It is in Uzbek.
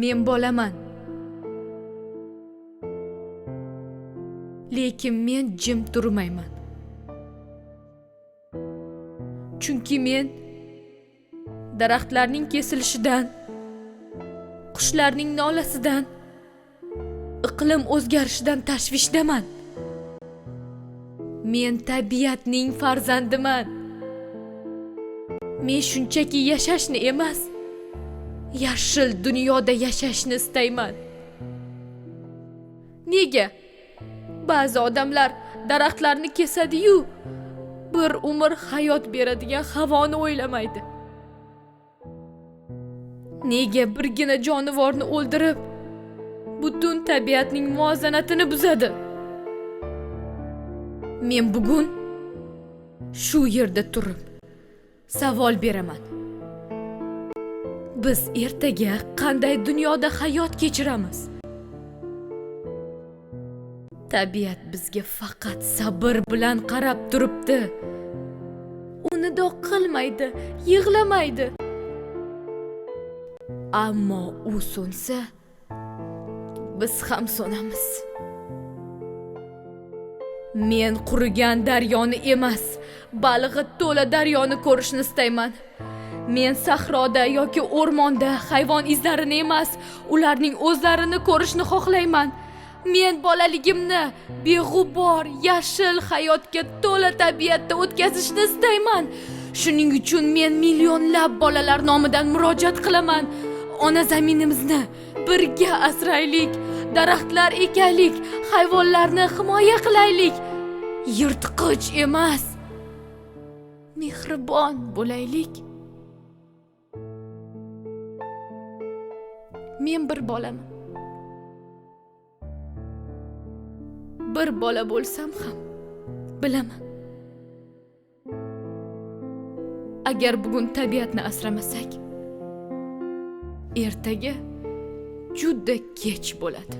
Men bolaman. Lekin men jim turmayman. Chunki men daraxtlarning kesilishidan, qushlarning nolasidan, iqlim o'zgarishidan tashvishdaman. Men tabiatning farzandiman. Men shunchaki yashashni emas, yashil dunyoda yashashni istayman. Nega ba'zi odamlar daraxtlarni kesadi-yu, bir umr hayot beradigan havoni o'ylamaydi? Nega birgina jonivorni o'ldirib, butun tabiatning muvozanatini buzadi? Men bugun shu yerda turib savol beraman. Biz ertaga qanday dunyoda hayot kechiramiz? Tabiat bizga faqat sabr bilan qarab turibdi. Uni doq qilmaydi, yig'lamaydi. Ammo u so'nsa, biz ham so'namiz. Men qurigan daryoni emas, balig'i to'la daryoni ko'rishni istayman. Men sahroda yoki o'rmonda hayvon izlarini emas, ularning o'zlarini ko'rishni xohlayman. Men bolaligimni beg'ubor, yashil hayotga to'la tabiatda o'tkazishni istayman. Shuning uchun men millionlab bolalar nomidan murojaat qilaman. Ona zaminimizni birga asraylik, daraxtlar ekaylik, hayvonlarni himoya qilaylik. Yirtqich emas, mehribon bo'laylik. Men bir bolaman. Bir bola bo'lsam ham bilaman. Agar bugun tabiatni asramasak, ertaga juda kech bo'ladi.